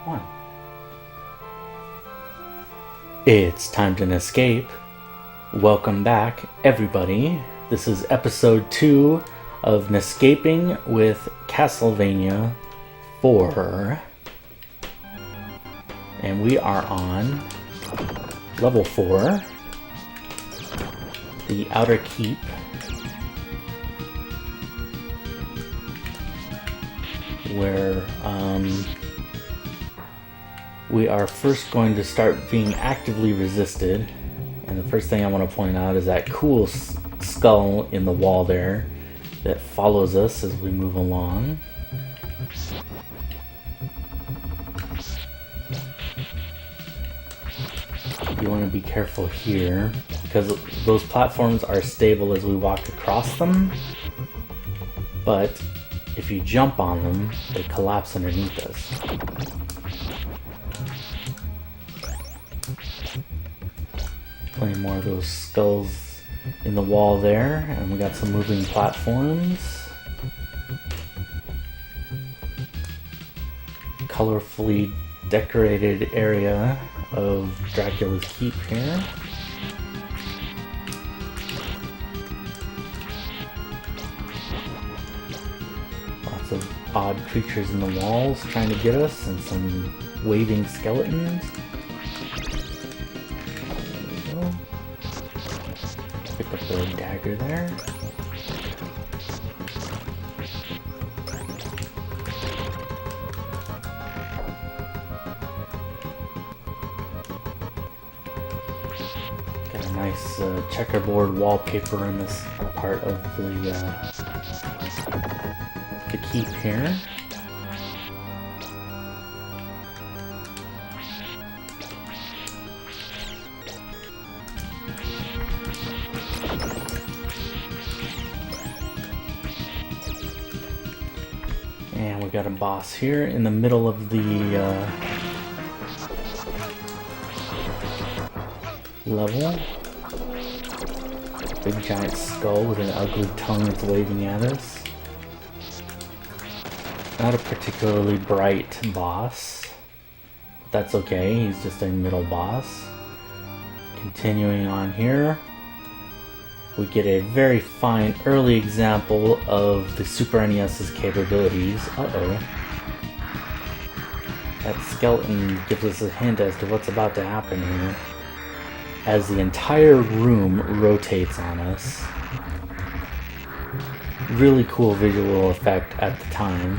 One. It's time to NEScape. Welcome back, everybody. This is episode 2 of NEScaping with Castlevania IV. And we are on level 4, the Outer Keep. Where we are first going to start being actively resisted. And the first thing I want to point out is that cool skull in the wall there that follows us as we move along. You want to be careful here because those platforms are stable as we walk across them, but if you jump on them, they collapse underneath us. Plenty more of those skulls in the wall there, and we got some moving platforms. Colorfully decorated area of Dracula's Keep here. Lots of odd creatures in the walls trying to get us, and some waving skeletons. There we go. Pick up the dagger there. Got a nice checkerboard wallpaper in this part of the keep here. And we got a boss here in the middle of the level. Big giant skull with an ugly tongue that's waving at us. Not a particularly bright boss. That's okay, he's just a middle boss. Continuing on here, we get a very fine early example of the Super NES's capabilities. Uh-oh. That skeleton gives us a hint as to what's about to happen here, as the entire room rotates on us. Really cool visual effect at the time.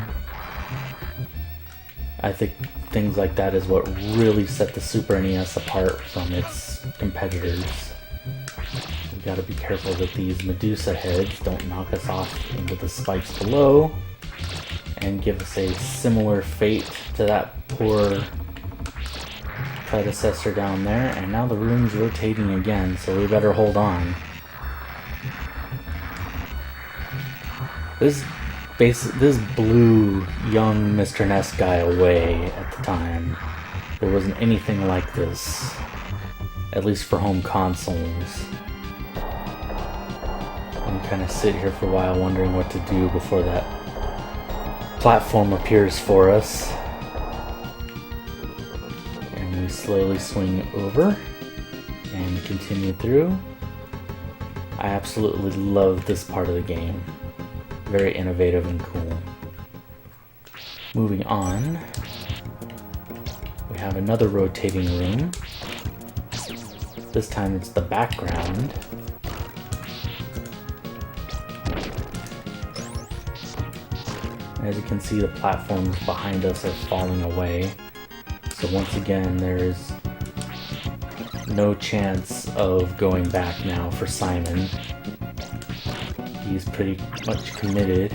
I think things like that is what really set the Super NES apart from its competitors. We've got to be careful that these Medusa heads don't knock us off into the spikes below and give us a similar fate to that poor predecessor down there. And now the room's rotating again, so we better hold on. This blew young Mr. Ness guy away at the time. There wasn't anything like this, at least for home consoles. I'm kind of sit here for a while wondering what to do before that platform appears for us. And we slowly swing over and continue through. I absolutely love this part of the game. Very innovative and cool. Moving on, we have another rotating room. This time it's the background. As you can see, the platforms behind us are falling away. So once again, there's no chance of going back now for Simon. He's pretty much committed.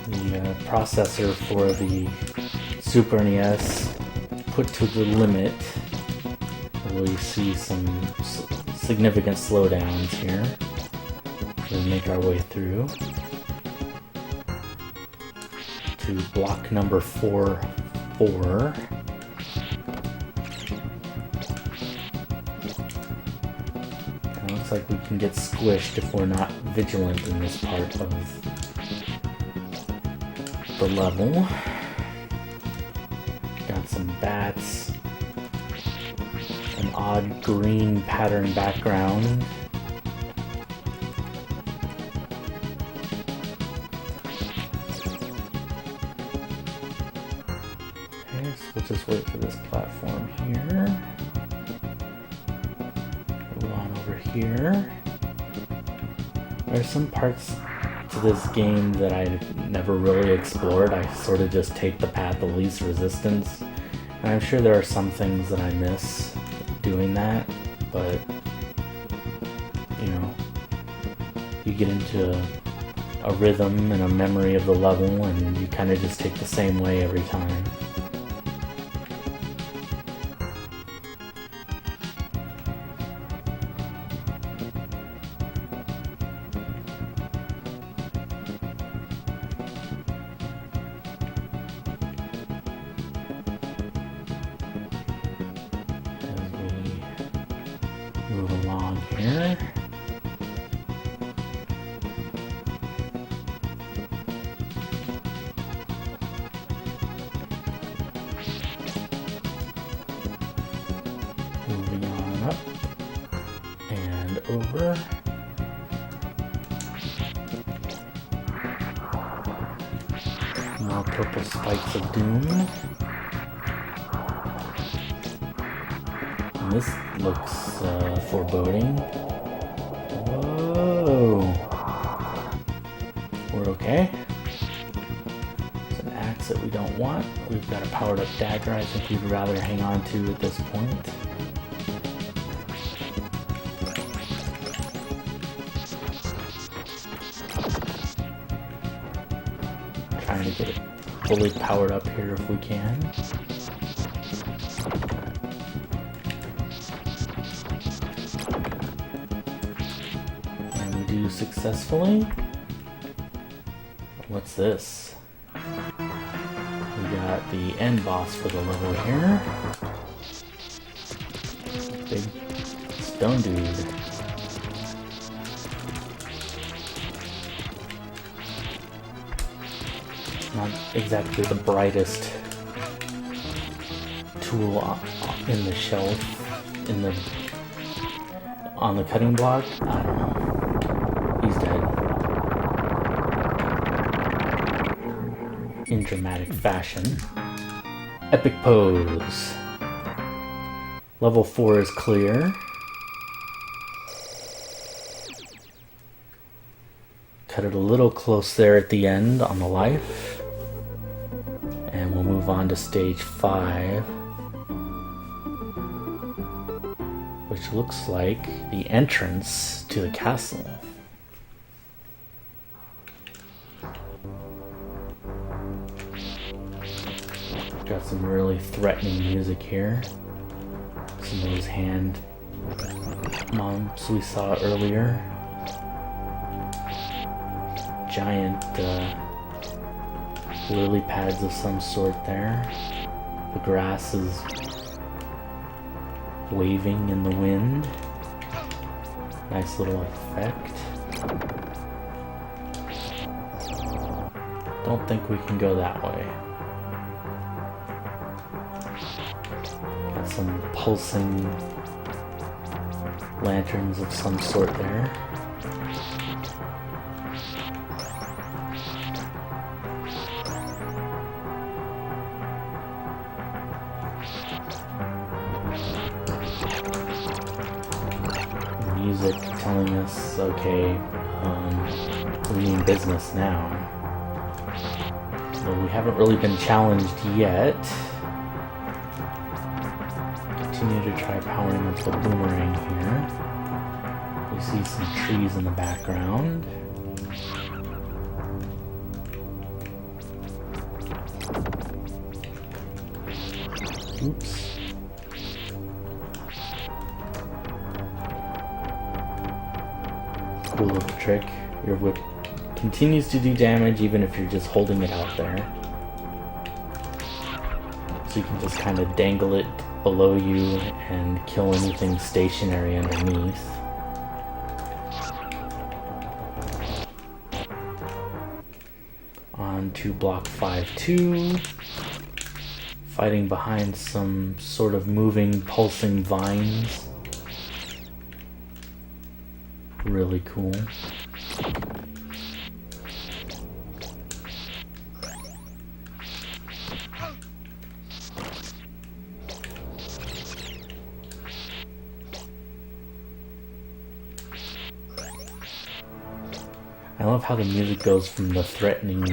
The processor for the Super NES put to the limit. We see some significant slowdowns here. We'll make our way through to block number 4-4. Looks like we can get squished if we're not vigilant in this part of the level. Got some bats, an odd green pattern background. Okay, so we'll just wait for this platform here. Move on over here. There's some parts to this game that I never really explored. I sort of just take the path of least resistance. And I'm sure there are some things that I miss doing that, but you know, you get into a rhythm and a memory of the level and you kind of just take the same way every time. Move along here. Moving on up and over. More purple spikes of doom. And this looks foreboding. Whoa! We're okay. It's an axe that we don't want. We've got a powered up dagger I think we'd rather hang on to at this point. Trying to get it fully powered up here if we can. Successfully. What's this? We got the end boss for the level here. Big stone dude. Not exactly the brightest tool in the shelf, on the cutting block. I don't know. He's dead. In dramatic fashion. Epic pose. Level 4 is clear. Cut it a little close there at the end on the life. And we'll move on to stage 5. Which looks like the entrance to the castle. Got some really threatening music here. Some of those hand mobs we saw earlier. Giant lily pads of some sort there. The grass is waving in the wind. Nice little effect. Don't think we can go that way. Got some pulsing lanterns of some sort there. Music telling us, okay, we mean business now. Though we haven't really been challenged yet. Continue to try powering up the boomerang here. We see some trees in the background. Oops. Cool little trick. Your whip continues to do damage even if you're just holding it out there. So you can just kind of dangle it below you and kill anything stationary underneath. on to block 5-2. Fighting behind some sort of moving, pulsing vines. Really cool. I love how the music goes from the threatening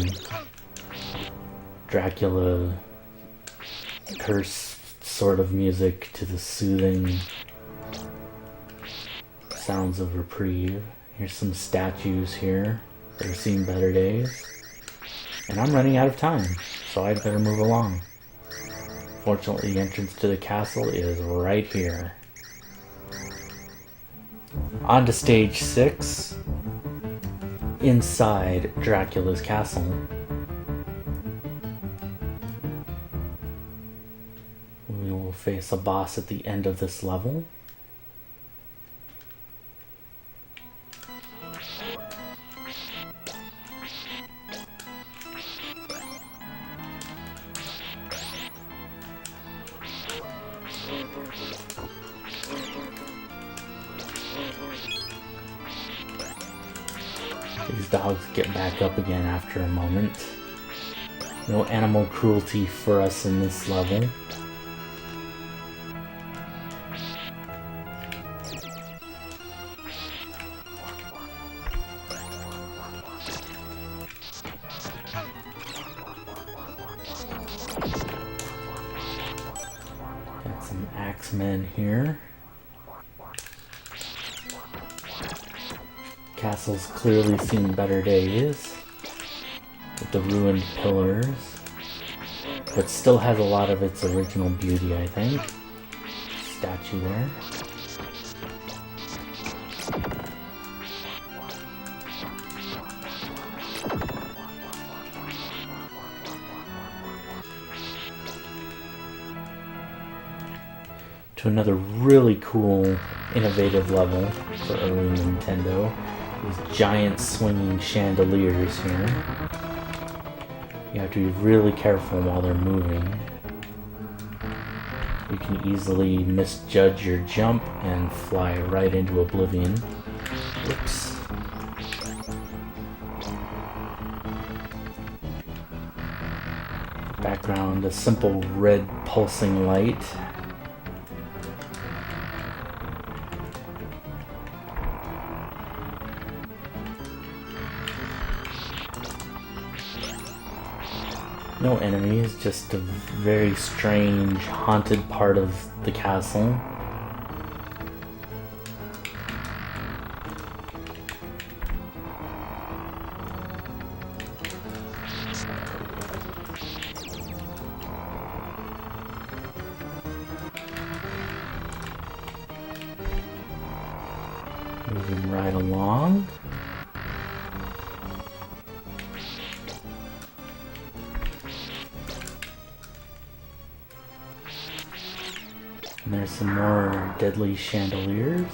Dracula curse sort of music to the soothing sounds of reprieve. Here's some statues here that are seeing better days. And I'm running out of time, so I'd better move along. Fortunately, the entrance to the castle is right here. On to stage 6. Inside Dracula's castle. We will face a boss at the end of this level. These dogs get back up again after a moment. No animal cruelty for us in this level. Got some axemen here. Castle's clearly seen better days with the ruined pillars, but still has a lot of its original beauty, I think. Statue there. To another really cool, innovative level for early Nintendo. These giant swinging chandeliers here. You have to be really careful while they're moving. You can easily misjudge your jump and fly right into oblivion. Whoops. Background, a simple red pulsing light. No enemies, just a very strange, haunted part of the castle. Moving right along. And there's some more deadly chandeliers.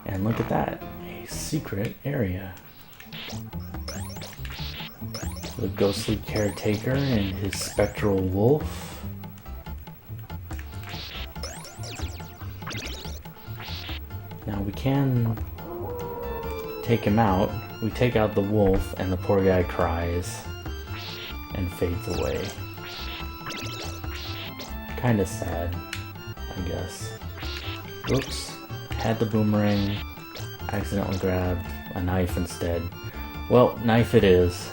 And look at that, a secret area. The ghostly caretaker and his spectral wolf. Now we can take him out. We take out the wolf and the poor guy cries and fades away. Kinda sad, I guess. Oops, had the boomerang, accidentally grabbed a knife instead. Well, knife it is.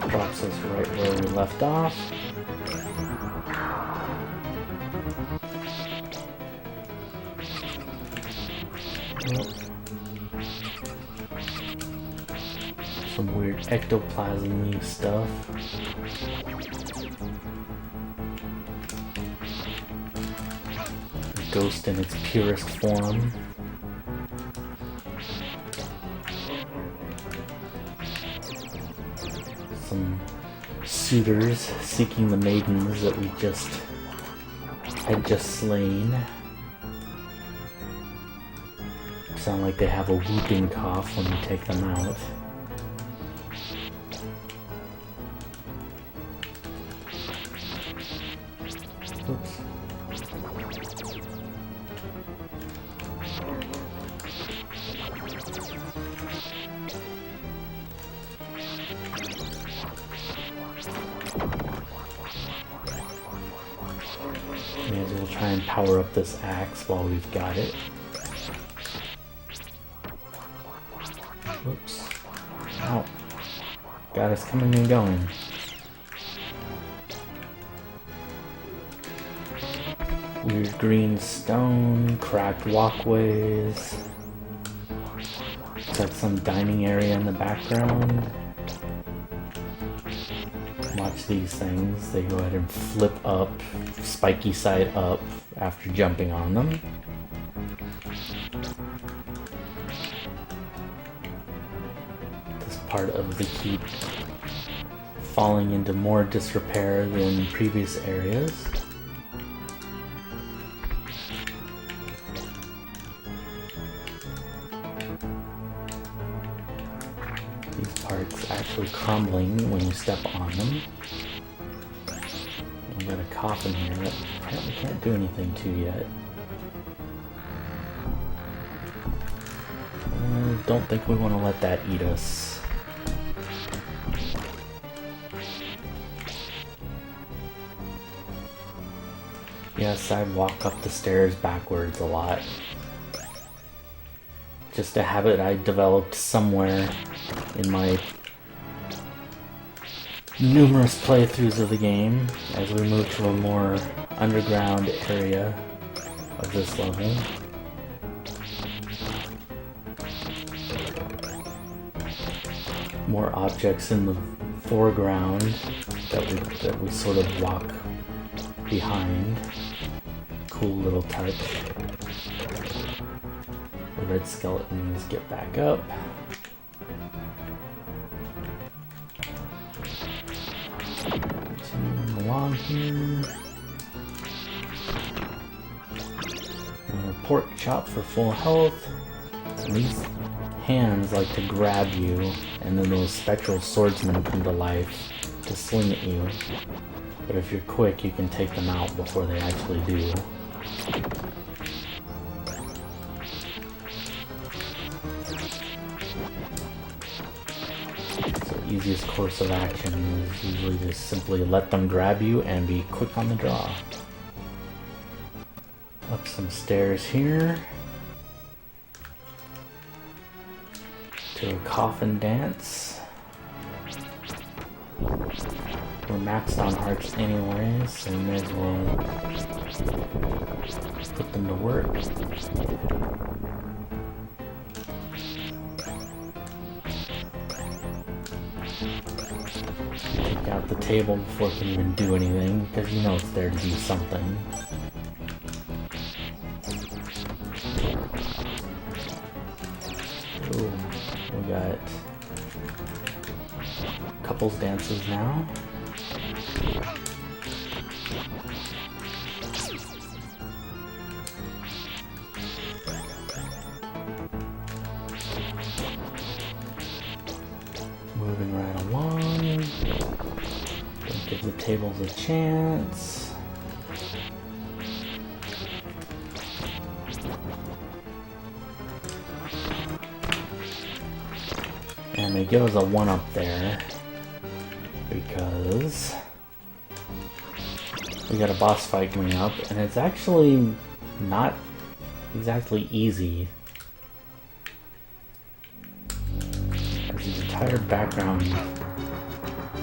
Drops us right where we left off. Some weird ectoplasm-y stuff. A ghost in its purest form. some suitors seeking the maidens that we had just slain. Sound like they have a whooping cough when you take them out. Oops. May as well try and power up this axe while we've got it. Whoops. Ow. Got us coming and going. Weird green stone, cracked walkways. Looks like some dining area in the background. Watch these things. They go ahead and flip up, spiky side up, after jumping on them. This part of the keep falling into more disrepair than previous areas. These parts actually crumbling when you step on them. We got a coffin here that apparently can't do anything to yet. Don't think we want to let that eat us. Yes, I walk up the stairs backwards a lot. Just a habit I developed somewhere in my numerous playthroughs of the game as we move to a more underground area of this level. More objects in the foreground that we sort of walk behind. Cool little touch. The red skeletons get back up. Continuing along here. Pork chop for full health. And these hands like to grab you, and then those spectral swordsmen come to life to swing at you. But if you're quick, you can take them out before they actually do. So easiest course of action is usually just simply let them grab you and be quick on the draw. Up some stairs here. To a coffin dance. We're maxed on hearts anyways, so we may as well put them to work. Take out the table before it can even do anything, because you know it's there to do something. Ooh, we got couples dances now. Moving right along. Don't give the tables a chance. And they give us a 1-up there because we got a boss fight coming up, and it's actually not exactly easy. As the entire background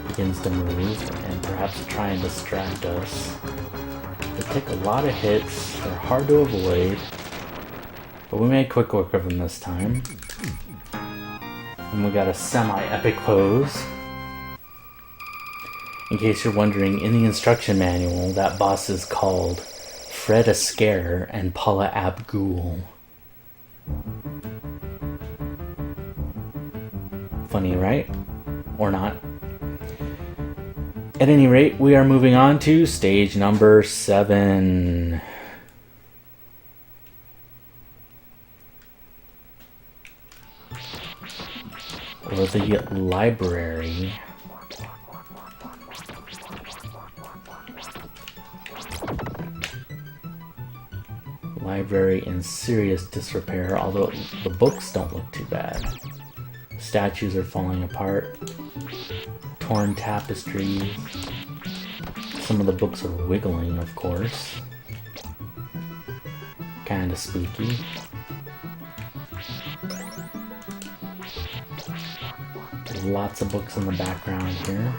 begins to move and perhaps try and distract us. They take a lot of hits, they're hard to avoid, but we made quick work of them this time. And we got a semi-epic pose. In case you're wondering, in the instruction manual, that boss is called Fred Askare and Paula Abgul. Funny, right? Or not? At any rate, we are moving on to stage number 7. Or the library. Library in serious disrepair, although the books don't look too bad. Statues are falling apart. Torn tapestries. Some of the books are wiggling, of course. Kinda spooky. There's lots of books in the background here.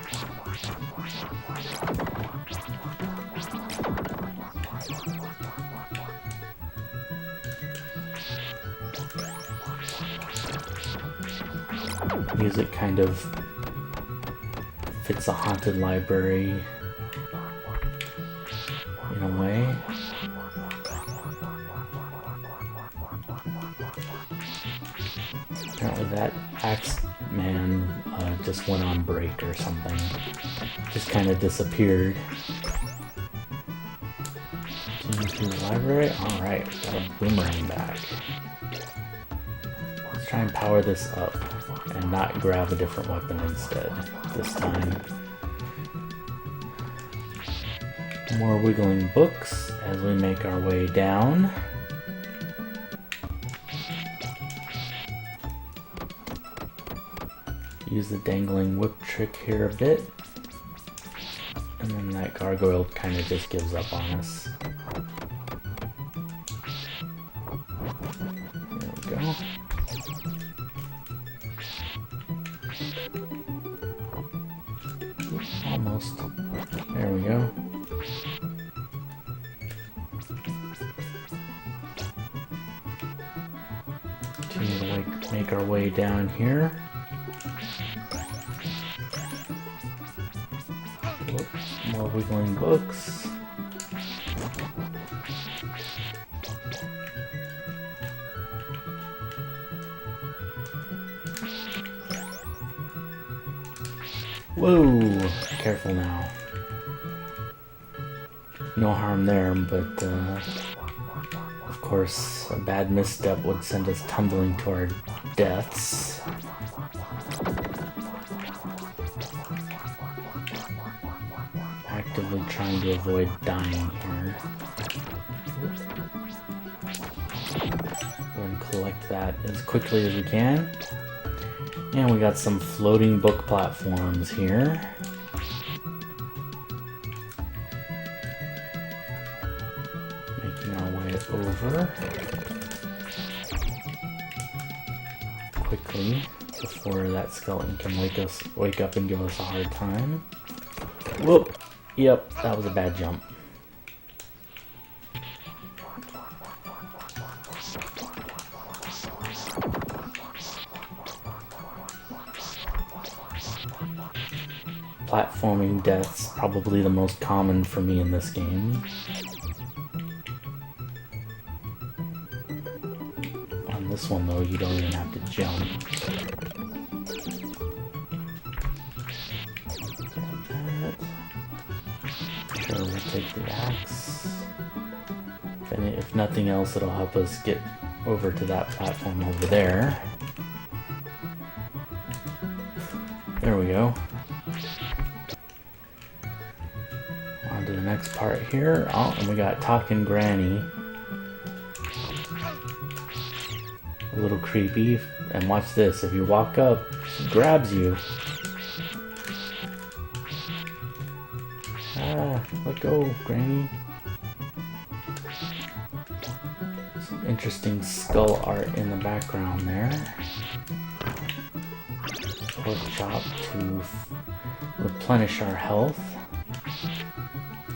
Music kind of fits a haunted library in a way. Apparently that axe man just went on break or something. Just kind of disappeared. Into the library? Alright, got a boomerang back. Let's try and power this up and not grab a different weapon instead this time. More wiggling books as we make our way down. Use the dangling whip trick here a bit. And then that gargoyle kind of just gives up on us. There we go. Almost. There we go. Continue to make our way down here. Whoop, more wiggling books. Whoa! Careful now. No harm there, but of course a bad misstep would send us tumbling to our deaths. Actively trying to avoid dying here. Go and collect that as quickly as we can. And we got some floating book platforms here. Making our way over quickly before that skeleton can wake up and give us a hard time. Whoop! Yep, that was a bad jump. Platforming deaths, probably the most common for me in this game. On this one though, you don't even have to jump. Sure, we'll take the axe. And if nothing else, it'll help us get over to that platform over there. There we go. On to the next part here. Oh, and we got Talking Granny. A little creepy. And watch this. If you walk up, she grabs you. Ah, let go, Granny. Some interesting skull art in the background there. Pork chop to replenish our health.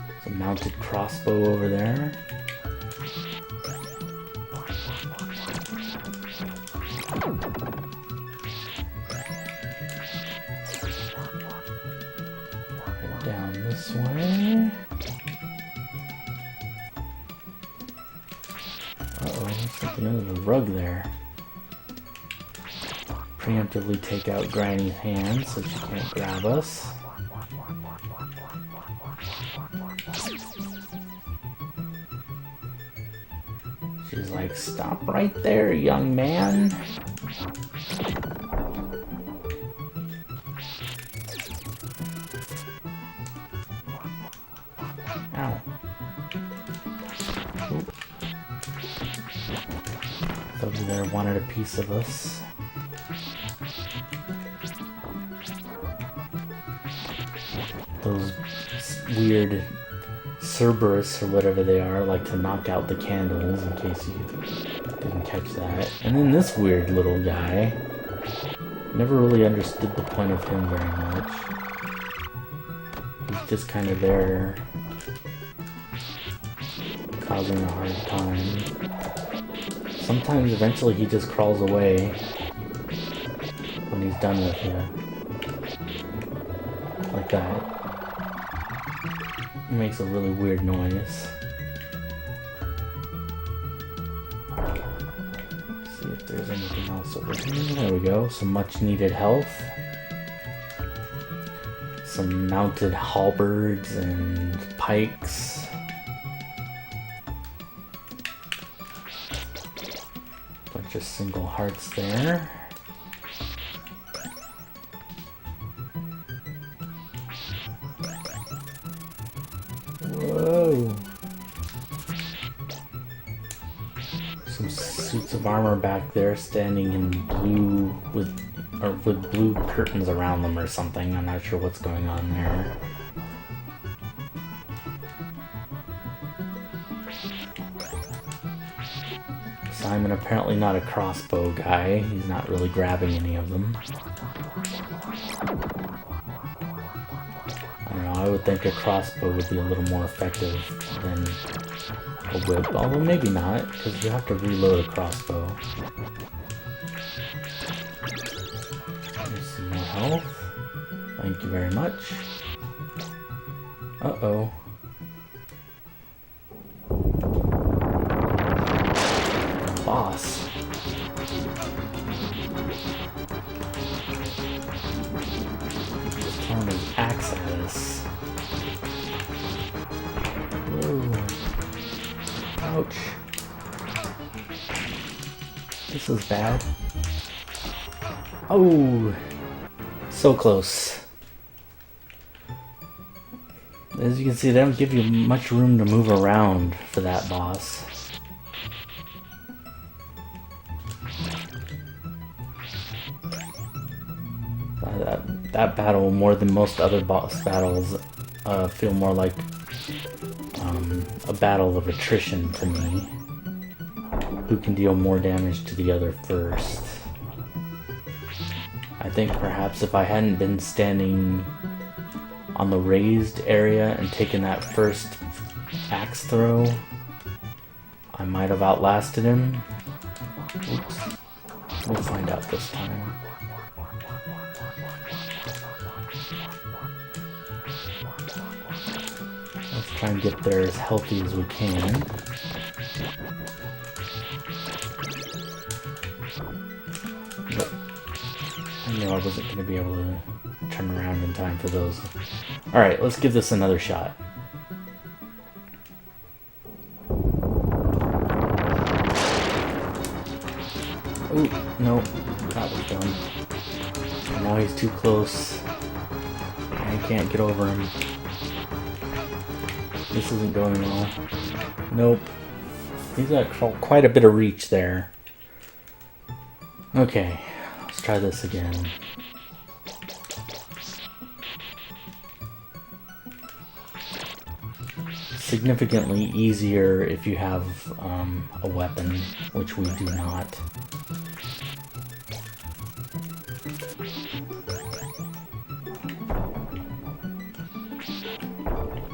There's a mounted crossbow over there. Head down this way. Uh-oh, there's something under the rug there. Preemptively take out Granny's hand so she can't grab us. Stop right there, young man. Ow. Oop. Over there wanted a piece of us. Those weird Cerberus or whatever they are like to knock out the candles, in case you didn't catch that. And then this weird little guy. Never really understood the point of him very much. He's just kind of there, causing a hard time. Sometimes eventually he just crawls away when he's done with you. Like that. It makes a really weird noise. See if there's anything else over here. There we go. Some much needed health. Some mounted halberds and pikes. Bunch of single hearts there. Whoa! Some suits of armor back there, standing in blue with blue curtains around them or something. I'm not sure what's going on there. Simon apparently not a crossbow guy. He's not really grabbing any of them. I don't know, I would think a crossbow would be a little more effective than a whip. Although maybe not, because you have to reload a crossbow. There's some more health. Thank you very much. Uh-oh. Boss. Just throwing his axe at us. Whoa. Ouch. This is bad. Oh, so close. As you can see, they don't give you much room to move around for that boss. That battle, more than most other boss battles, feel more like a battle of attrition to me. Who can deal more damage to the other first? I think perhaps if I hadn't been standing on the raised area and taken that first axe throw, I might have outlasted him. Oops. We'll find out this time. Let's try and get there as healthy as we can. But I knew I wasn't going to be able to turn around in time for those. Alright, let's give this another shot. Ooh, no, that was done. Now he's too close. I can't get over him. This isn't going well. Nope. He's got quite a bit of reach there. Okay, let's try this again. Significantly easier if you have a weapon, which we do not.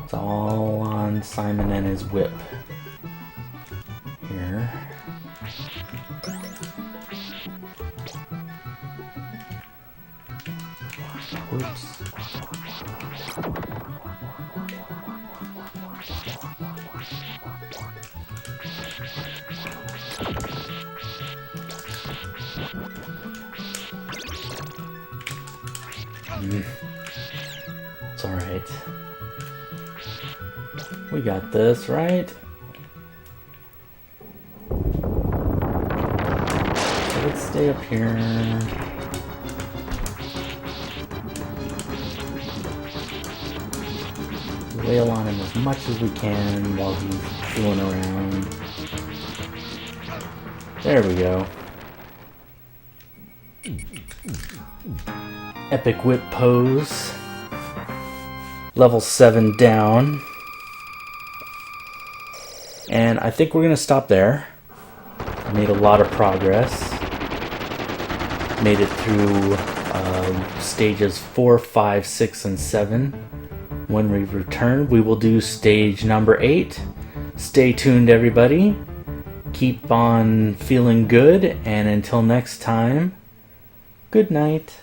It's all on Simon and his whip here. Whoops. It's alright. We got this, right? let's stay up here. Wail on him as much as we can while he's fooling around. There we go. Epic whip pose. Level 7 down. And I think we're going to stop there. I made a lot of progress. Made it through stages 4, 5, 6, and 7. When we return, we will do stage number 8. Stay tuned, everybody. Keep on feeling good, and until next time, good night.